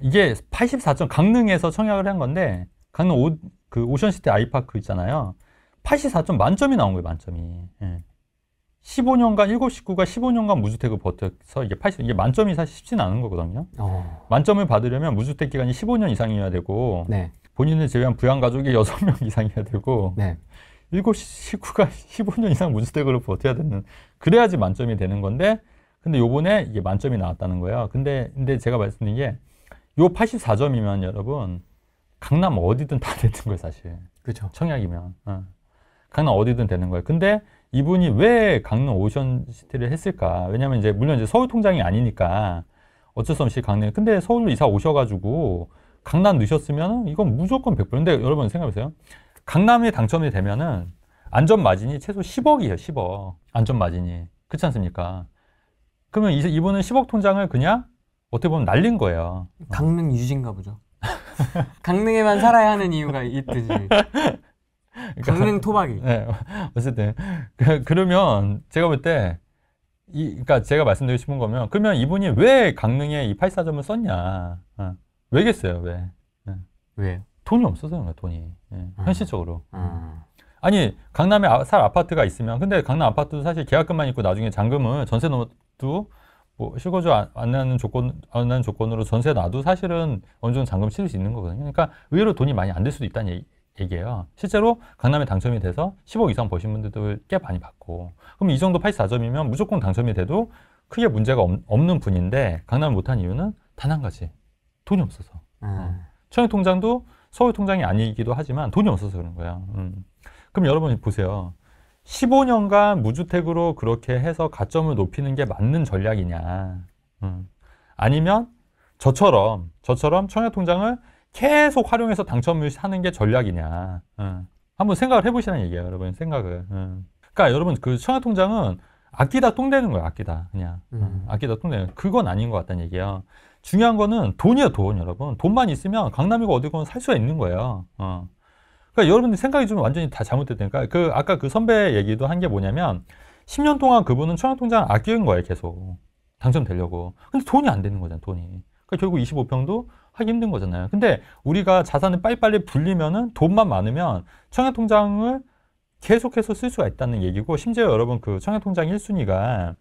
이게 84점 강릉에서 청약을 한 건데 강릉 그 오션시티 아이파크 있잖아요. 84점 만점이 나온 거예요. 만점이. 예. 15년간 7식구가 15년간 무주택을 버텨서 이게 만점이 사실 쉽지는 않은 거거든요. 만점을 받으려면 무주택 기간이 15년 이상이어야 되고 네. 본인을 제외한 부양가족이 6명 이상이어야 되고 네. 7식구가 15년 이상 무주택으로 버텨야 되는 그래야지 만점이 되는 건데 근데 요번에 이게 만점이 나왔다는 거예요. 근데 제가 말씀드린 게 요 84점이면 여러분 강남 어디든 다 되는 거예요, 사실. 그렇죠. 청약이면. 강남 어디든 되는 거예요. 근데 이분이 왜 강릉 오션시티를 했을까? 왜냐면 이제 물론 이제 서울 통장이 아니니까 어쩔 수 없이 강릉. 근데 서울로 이사 오셔가지고 강남 넣으셨으면 이건 무조건 100%. 근데 여러분 생각해보세요. 강남에 당첨이 되면은 안전 마진이 최소 10억이에요, 10억. 안전 마진이. 그렇지 않습니까? 그러면 이분은 10억 통장을 그냥 어떻게 보면 날린 거예요. 강릉 유진가 보죠. 강릉에만 살아야 하는 이유가 있듯이. 강릉 토박이. 네, 어쨌든 그러면 제가 볼 때 그러니까 제가 말씀드리고 싶은 거면 그러면 이분이 왜 강릉에 이 84점을 썼냐? 왜겠어요? 왜? 왜요? 돈이 없어서 그런 거야, 돈이. 현실적으로. 아니 강남에 살 아파트가 있으면 근데 강남 아파트도 사실 계약금만 있고 나중에 잔금을 전세 넣어도 뭐 실거주 안 하는 조건으로 전세 놔도 사실은 어느 정도 잔금 치를 수 있는 거거든요. 그러니까 의외로 돈이 많이 안 들 수도 있다는 얘기예요. 실제로 강남에 당첨이 돼서 10억 이상 버신 분들도 꽤 많이 받고 그럼 이 정도 84점이면 무조건 당첨이 돼도 크게 문제가 없는 분인데 강남을 못한 이유는 단 한 가지. 돈이 없어서. 청약통장도 서울 통장이 아니기도 하지만 돈이 없어서 그런 거예요. 그럼 여러분 보세요. 15년간 무주택으로 그렇게 해서 가점을 높이는 게 맞는 전략이냐. 아니면 저처럼 청약통장을 계속 활용해서 당첨을 하는 게 전략이냐. 한번 생각을 해보시라는 얘기예요, 여러분. 생각을. 그러니까 여러분 그 청약통장은 아끼다 똥 되는 거예요, 아끼다. 그냥. 아끼다 똥 되는 거예요. 그건 아닌 것 같다는 얘기예요. 중요한 거는 돈이에요, 돈, 여러분. 돈만 있으면 강남이고 어디건 살 수가 있는 거예요. 그러니까 여러분들 생각이 좀 완전히 다 잘못됐다니까. 아까 그 선배 얘기도 한 게 뭐냐면 10년 동안 그분은 청약통장을 아끼는 거예요, 계속. 당첨되려고. 근데 돈이 안 되는 거잖아요, 돈이. 그러니까 결국 25평도 하기 힘든 거잖아요. 근데 우리가 자산을 빨리빨리 불리면은 돈만 많으면 청약통장을 계속해서 쓸 수가 있다는 얘기고 심지어 여러분 그 청약통장 1순위가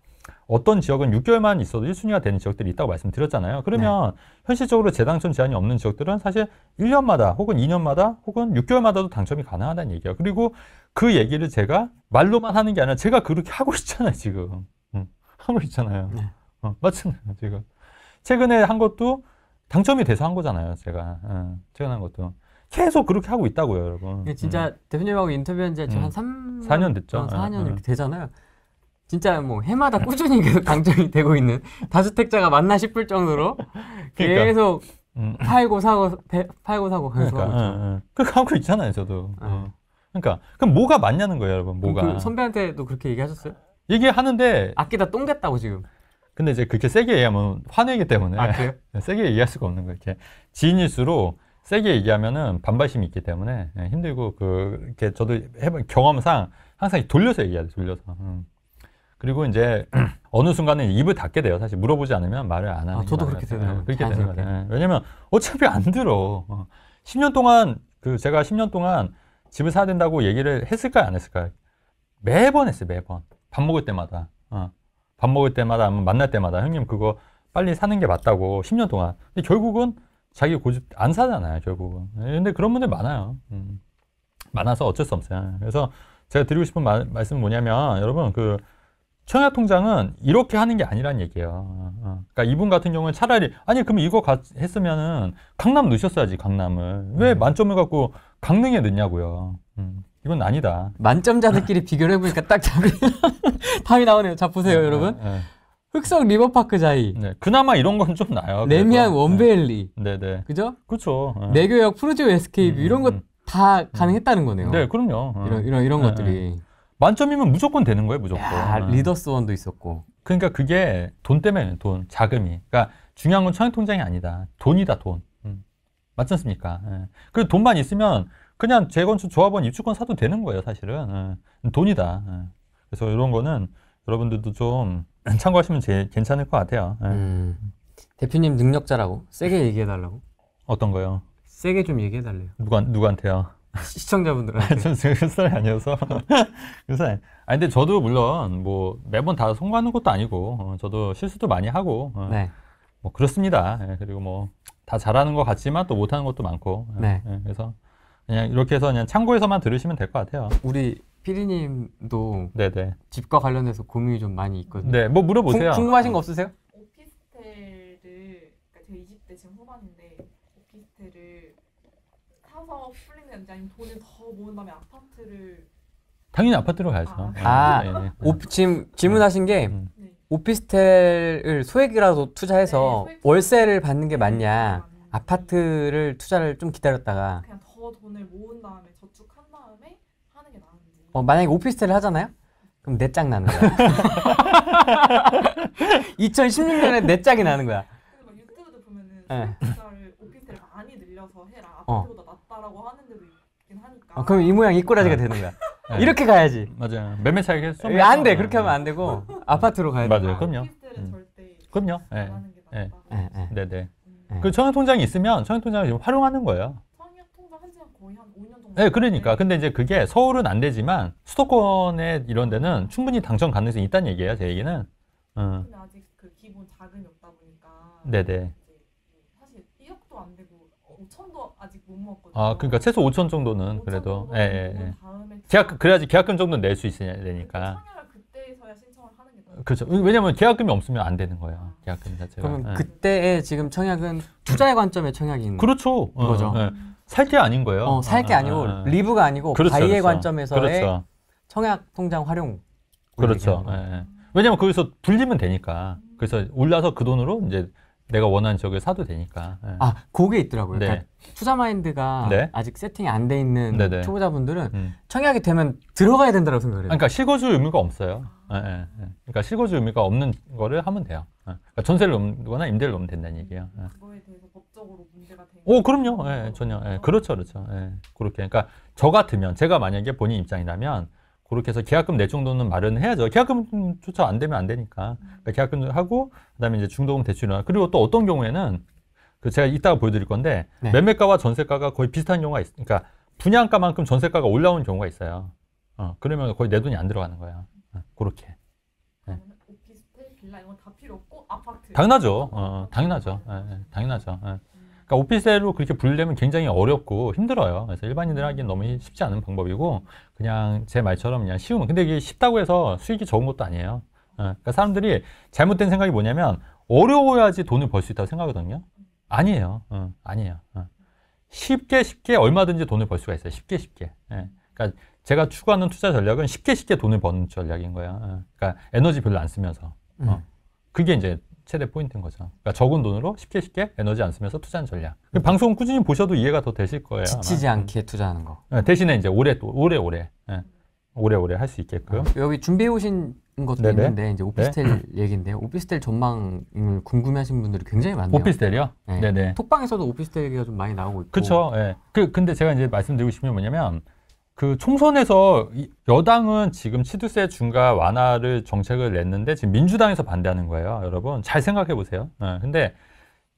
어떤 지역은 6개월만 있어도 1순위가 되는 지역들이 있다고 말씀드렸잖아요. 그러면 현실적으로 재당첨 제한이 없는 지역들은 사실 1년마다 혹은 2년마다 혹은 6개월마다도 당첨이 가능하다는 얘기예요. 그리고 그 얘기를 제가 말로만 하는 게 아니라 제가 그렇게 하고 있잖아요, 지금. 하고 있잖아요. 맞잖아요, 지금. 최근에 한 것도 당첨이 돼서 한 거잖아요, 제가. 최근에 한 것도. 계속 그렇게 하고 있다고요, 여러분. 진짜 대표님하고 인터뷰한 지 지금 한 4년 됐죠. 4년 이렇게 되잖아요. 진짜 뭐 해마다 꾸준히 계속 당첨이 되고 있는 다주택자가 맞나 싶을 정도로 계속 팔고 사고 계속 하고 있죠. 그렇게 하고 있잖아요, 저도. 그러니까 그럼 뭐가 맞냐는 거예요, 여러분. 뭐가. 그 선배한테도 그렇게 얘기하셨어요? 얘기하는데 아끼다 똥 됐다고 지금. 근데 이제 그렇게 세게 얘기하면 화내기 때문에 그래요? 세게 얘기할 수가 없는 거예요. 이렇게 지인일수록 세게 얘기하면은 반발심이 있기 때문에 힘들고 이렇게 저도 해본 경험상 항상 돌려서 얘기해야 돼, 돌려서. 그리고 이제 어느 순간에 입을 닫게 돼요. 사실 물어보지 않으면 말을 안 하는. 저도 그렇게 되더라고요. 그렇게 되는 거예요. 왜냐면 어차피 안 들어. 10년 동안 제가 10년 동안 집을 사야 된다고 얘기를 했을까요, 안 했을까요? 매번 했어요, 매번. 밥 먹을 때마다. 밥 먹을 때마다, 만날 때마다 형님 그거 빨리 사는 게 맞다고 10년 동안. 근데 결국은 자기 고집 안 사잖아요, 결국은. 근데 그런 분들 많아요. 많아서 어쩔 수 없어요. 그래서 제가 드리고 싶은 말씀은 뭐냐면 여러분 청약통장은 이렇게 하는 게 아니란 얘기예요. 그러니까 이분 같은 경우는 차라리 아니 그럼 이거 했으면은 강남 넣으셨어야지. 강남을 왜 만점을 갖고 강릉에 넣냐고요. 이건 아니다. 만점자들끼리 비교를 해보니까 딱 답이 나오네요. 자 보세요, 여러분. 흑석 리버파크 자이. 네, 그나마 이런 건 좀 나요. 레미안 원베일리. 네네. 그죠? 그렇죠. 내교역 프로지오 에스케이프 이런 거 다 가능했다는 거네요. 네, 그럼요. 이런 것들이. 만점이면 무조건 되는 거예요, 무조건. 리더스원도 있었고. 그러니까 그게 돈 때문에 돈, 자금이. 그러니까 중요한 건 청약통장이 아니다. 돈이다, 돈. 맞지 않습니까? 그 돈만 있으면 그냥 재건축 조합원 입주권 사도 되는 거예요, 사실은. 돈이다. 그래서 이런 거는 여러분들도 좀 참고하시면 괜찮을 것 같아요. 대표님 능력자라고 세게 얘기해달라고. 어떤 거요? 세게 좀 얘기해달래요. 누구한테요? 시청자분들한테. 전 그 사람이 아니어서. 그 사람이. 아니, 근데 저도 물론 뭐 매번 다 성공하는 것도 아니고, 저도 실수도 많이 하고, 네. 뭐 그렇습니다. 예, 그리고 뭐 다 잘하는 것 같지만 또 못하는 것도 많고. 네. 그래서 그냥 이렇게 해서 그냥 참고해서만 들으시면 될 것 같아요. 우리 피디님도 네네. 집과 관련해서 고민이 좀 많이 있거든요. 네, 뭐 물어보세요. 궁금하신 거 없으세요? 오피스텔을, 그러니까 제 20대 지금 후반인데 오피스텔을 사서 풀리는 건지 아니면 돈을 더 모은 다음에 아파트를. 당연히 아파트로 가야죠. 아, 네, 네. 지금 질문하신 게 네. 오피스텔을 소액이라도 투자해서 네, 소액 월세를 받는 게 맞냐, 맞는 아파트를 투자를 좀 기다렸다가 그냥 더 돈을 모은 다음에 저축한 다음에 하는 게 나은지. 만약에 오피스텔을 하잖아요? 그럼 내 짝 나는 거야. 2016년에 내 짝이 나는 거야. 근데 막 유튜브도 보면은 네. 소액 투자를 오피스텔을 많이 늘려서 해라. 어. 아파트보다 낫다라고 하는 데도 있긴 하니까. 그럼 이 모양 이 꼬라지가 되는 거야. 네. 이렇게 가야지. 맞아요. 매매 차익이 안 돼. 그렇게 하면 안 되고 아파트로 가야 돼. 맞아요. 그럼요. 오피스텔은 절대 그럼요. 안 예. 하는 게 예. 낫다. 네네. 네. 그 청약통장이 있으면 청약통장을 지금 활용하는 거예요. 청약 통장 한 지가 거의 한 5년 정도. 네, 그러니까. 근데 이제 그게 서울은 안 되지만 수도권에 이런 데는 충분히 당첨 가능성이 있다는 얘기예요, 제 얘기는. 근데 아직 그 기본 자금이 없다 보니까. 네네. 이제 사실 1억도 안 되고 5천도 아직 못 모았거든요. 아, 그러니까 최소 5천 정도는 5천 그래도. 정도 예, 예, 모은 예. 다음에 그래야지 계약금 정도는 낼 수 있어야 되니까. 청약을 그때서야 신청을 하는 게 나아요. 그렇죠. 왜냐면 계약금이 없으면 안 되는 거예요. 계약금 자체가. 그러면 예. 그때의 지금 청약은 투자의 관점의 청약이 있는 그렇죠. 거죠. 예. 살 게 아닌 거예요. 살 게 아니고 리브가 아니고 그렇죠, 바이의 그렇죠. 관점에서의 그렇죠. 청약 통장 활용. 그렇죠. 예, 예. 왜냐면 거기서 불리면 되니까. 그래서 올라서 그 돈으로 이제 내가 원하는 지역을 사도 되니까. 예. 아, 그게 있더라고요. 네. 그러니까 투자 마인드가 네. 아직 세팅이 안 돼 있는 네네. 초보자분들은 청약이 되면 들어가야 된다고 생각을 해요. 그러니까 실거주 의무가 없어요. 예, 예, 예. 그러니까 실거주 의무가 없는 거를 하면 돼요. 예. 그러니까 전세를 놓거나 임대를 놓으면 된다는 얘기예요. 예. 그거에 대해서 법적으로 문제가 되는. 오, 그럼요. 예, 전혀. 예, 그렇죠, 그렇죠. 예, 그렇게. 그러니까 저 같으면 제가 만약에 본인 입장이라면 그렇게 해서 계약금 낼 정도는 마련해야죠. 계약금조차 안 되면 안 되니까. 그러니까 계약금 하고 그다음에 이제 중도금 대출이나 그리고 또 어떤 경우에는 그 제가 이따가 보여드릴 건데 네. 매매가와 전세가가 거의 비슷한 경우가 그러니까 분양가만큼 전세가가 올라오는 경우가 있어요. 그러면 거의 내 돈이 안 들어가는 거야. 그렇게. 그러면 오피스텔, 빌라 이런 거 다 필요 없고 아파트. 당연하죠. 당연하죠. 예, 당연하죠. 예. 그러니까 오피스텔로 그렇게 분리되면 굉장히 어렵고 힘들어요. 그래서 일반인들 하기엔 너무 쉽지 않은 방법이고 그냥 제 말처럼 그냥 쉬우면. 근데 이게 쉽다고 해서 수익이 적은 것도 아니에요. 그러니까 사람들이 잘못된 생각이 뭐냐면 어려워야지 돈을 벌 수 있다고 생각하거든요. 아니에요. 아니에요. 쉽게 얼마든지 돈을 벌 수가 있어요. 쉽게. 예. 그러니까 제가 추구하는 투자 전략은 쉽게 돈을 버는 전략인 거예요. 그러니까 에너지 별로 안 쓰면서. 그게 이제 최대 포인트인 거죠. 그러니까 적은 돈으로 쉽게 에너지 안 쓰면서 투자하는 전략. 방송 꾸준히 보셔도 이해가 더 되실 거예요. 지치지 아마. 않게 투자하는 거. 대신에 이제 오래오래 할 수 있게끔. 여기 준비해 오신 것도 네네. 있는데 이제 오피스텔 얘기인데요. 오피스텔 전망을 궁금해하시는 분들이 굉장히 많네요. 오피스텔이요? 네. 네네. 톡방에서도 오피스텔 얘기가 좀 많이 나오고 있고. 그렇죠. 예. 근데 제가 이제 말씀드리고 싶은 게 뭐냐면 그 총선에서 여당은 지금 취득세 중과 완화를 정책을 냈는데 지금 민주당에서 반대하는 거예요. 여러분 잘 생각해 보세요. 근데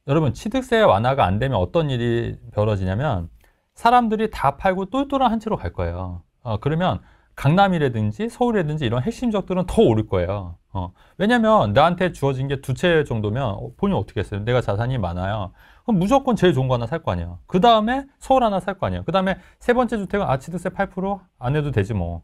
여러분 취득세 완화가 안 되면 어떤 일이 벌어지냐면 사람들이 다 팔고 똘똘한 한 채로 갈 거예요. 그러면 강남이라든지 서울이라든지 이런 핵심 지역들은 더 오를 거예요. 왜냐면 나한테 주어진 게 2채 정도면 본인 어떻게 했어요? 내가 자산이 많아요. 그럼 무조건 제일 좋은 거 하나 살 거 아니에요. 그 다음에 서울 하나 살 거 아니에요. 그 다음에 세 번째 주택은 취득세 8%안 해도 되지 뭐.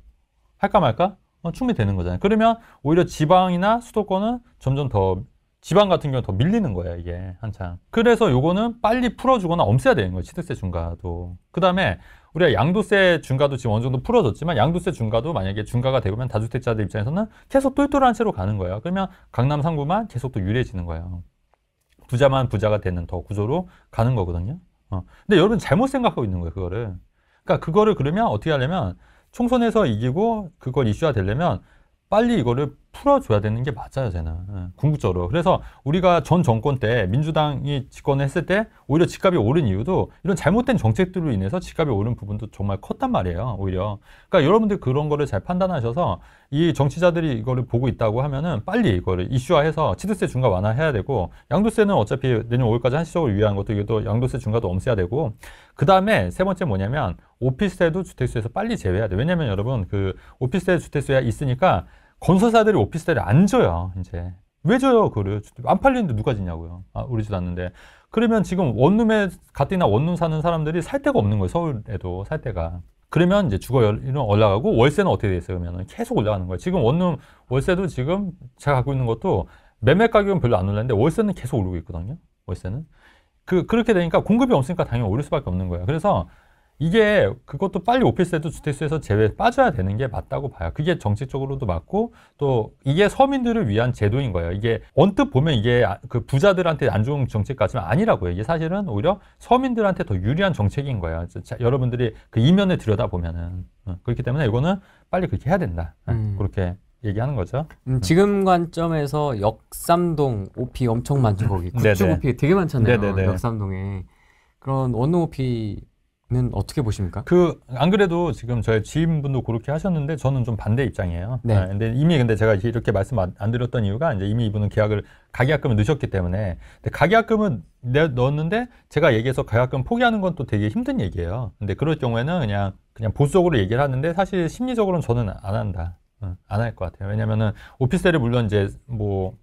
할까 말까? 충분히 되는 거잖아요. 그러면 오히려 지방이나 수도권은 점점 더 지방 같은 경우는 더 밀리는 거예요, 이게 한참. 그래서 요거는 빨리 풀어주거나 없애야 되는 거예요, 취득세 중과도. 그 다음에 우리가 양도세 중과도 지금 어느 정도 풀어졌지만 양도세 중과도 만약에 중과가 되면 다주택자들 입장에서는 계속 똘똘한 채로 가는 거예요. 그러면 강남 상구만 계속 또 유리해지는 거예요. 부자만 부자가 되는 더 구조로 가는 거거든요. 근데 여러분 잘못 생각하고 있는 거예요, 그거를. 그러니까 그거를 그러면 어떻게 하려면 총선에서 이기고 그걸 이슈화 되려면 빨리 이거를 풀어줘야 되는 게 맞아요, 쟤는. 궁극적으로. 그래서 우리가 전 정권 때 민주당이 집권을 했을 때 오히려 집값이 오른 이유도 이런 잘못된 정책들로 인해서 집값이 오른 부분도 정말 컸단 말이에요, 오히려. 그러니까 여러분들 그런 거를 잘 판단하셔서 이 정치자들이 이거를 보고 있다고 하면은 빨리 이거를 이슈화해서 취득세 중과 완화해야 되고, 양도세는 어차피 내년 5월까지 한시적으로 유예한 것도 이것도 양도세 중과도 없애야 되고, 그 다음에 세 번째 뭐냐면 오피스텔도 주택수에서 빨리 제외해야 돼. 왜냐면 여러분 그 오피스텔 주택수가 있으니까 건설사들이 오피스텔을 안 줘요, 이제. 왜 줘요, 그거를? 안 팔리는데 누가 짓냐고요. 우리 집 않는데. 그러면 지금 원룸에 가뜩이나 원룸 사는 사람들이 살 데가 없는 거예요, 서울에도 살 데가. 그러면 이제 주거율은 올라가고 월세는 어떻게 돼 있어요, 그러면? 계속 올라가는 거예요. 지금 원룸 월세도 지금 제가 갖고 있는 것도 매매 가격은 별로 안 올랐는데 월세는 계속 오르고 있거든요, 월세는. 그렇게 되니까 공급이 없으니까 당연히 오를 수밖에 없는 거예요. 그래서 이게 그것도 빨리 오피스텔도 주택수에서 빠져야 되는 게 맞다고 봐요. 그게 정책적으로도 맞고 또 이게 서민들을 위한 제도인 거예요. 이게 언뜻 보면 이게 그 부자들한테 안 좋은 정책 같지만 아니라고요. 이게 사실은 오히려 서민들한테 더 유리한 정책인 거예요. 여러분들이 그 이면을 들여다보면은. 그렇기 때문에 이거는 빨리 그렇게 해야 된다. 그렇게 얘기하는 거죠. 지금 관점에서 역삼동 OP 엄청 많죠, 거기. 구축 OP 되게 많잖아요. 네네네. 역삼동에. 그런 원룸 OP는 어떻게 보십니까? 안 그래도 지금 저희 지인분도 그렇게 하셨는데 저는 좀 반대 입장이에요. 네. 근데 제가 이렇게 말씀 안 드렸던 이유가 이제 이미 이분은 가계약금을 넣으셨기 때문에. 근데 가계약금은 넣었는데 제가 얘기해서 가계약금 포기하는 건 또 되게 힘든 얘기예요. 근데 그럴 경우에는 그냥 보수적으로 얘기를 하는데 사실 심리적으로는 저는 안 한다. 안 할 것 같아요. 왜냐면은 오피스텔이 물론 이제 뭐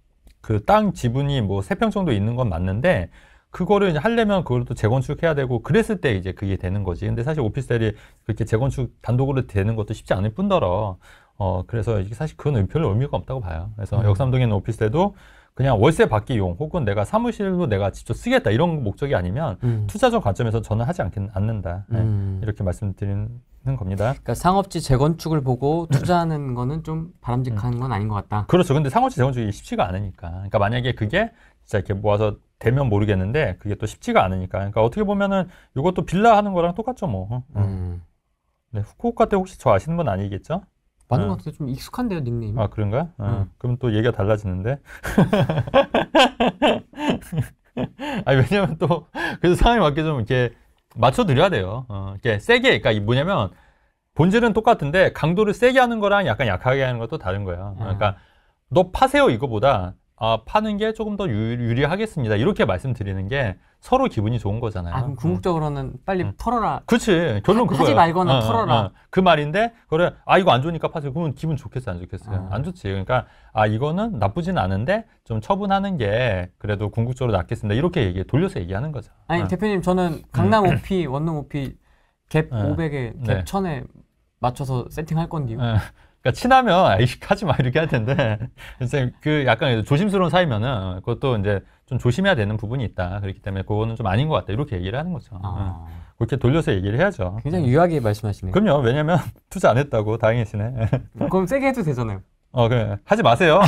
그 땅 지분이 뭐 3평 정도 있는 건 맞는데 그거를 이제 하려면 그걸 또 재건축해야 되고 그랬을 때 이제 그게 되는 거지. 근데 사실 오피스텔이 그렇게 재건축 단독으로 되는 것도 쉽지 않을 뿐더러 그래서 이게 사실 그건 별로 의미가 없다고 봐요. 그래서 역삼동에 있는 오피스텔도 그냥 월세 받기용 혹은 내가 사무실로 내가 직접 쓰겠다 이런 목적이 아니면 투자적 관점에서 저는 하지 않는다. 이렇게 말씀드리는 겁니다. 그러니까 상업지 재건축을 보고 투자하는 거는 좀 바람직한 건 아닌 것 같다. 그렇죠. 근데 상업지 재건축이 쉽지가 않으니까. 그러니까 만약에 그게 진짜 이렇게 모아서 되면 모르겠는데 그게 또 쉽지가 않으니까. 그러니까 어떻게 보면은 이것도 빌라 하는 거랑 똑같죠, 뭐. 네, 후쿠오카 때 혹시 저 아시는 분 아니겠죠? 맞는 것 같아요. 좀 익숙한데요, 닉네임이. 아, 그런가? 그럼 또 얘기가 달라지는데. 아니, 왜냐면 또, 그래서 상황에 맞게 좀 이렇게 맞춰드려야 돼요. 이렇게 세게, 그러니까 뭐냐면, 본질은 똑같은데, 강도를 세게 하는 거랑 약간 약하게 하는 것도 다른 거예요. 그러니까, 너 파세요, 이거보다, 파는 게 조금 더 유리하겠습니다. 이렇게 말씀드리는 게 서로 기분이 좋은 거잖아요. 그럼 궁극적으로는 빨리 털어라. 그렇지. 결론 그거야. 하지 말거나 털어라. 그 말인데, 그래, 이거 안 좋으니까 파세요. 그러면 기분 좋겠어요, 안 좋겠어요? 안 좋지. 그러니까, 이거는 나쁘진 않은데, 좀 처분하는 게 그래도 궁극적으로 낫겠습니다. 이렇게 돌려서 얘기하는 거죠. 아니, 대표님, 저는 강남 OP, 원룸 OP, 갭 500에, 갭 1000에 맞춰서 세팅할 건데요. 그러니까 친하면 아이씨 하지 마 이렇게 할 텐데 그 약간 조심스러운 사이면은 그것도 이제 좀 조심해야 되는 부분이 있다. 그렇기 때문에 그거는 좀 아닌 것 같다. 이렇게 얘기를 하는 거죠. 그렇게 돌려서 얘기를 해야죠. 굉장히 유하게 말씀하시네요. 그럼요. 왜냐면 투자 안 했다고 다행이시네. 그럼 세게 해도 되잖아요. 그래. 하지 마세요.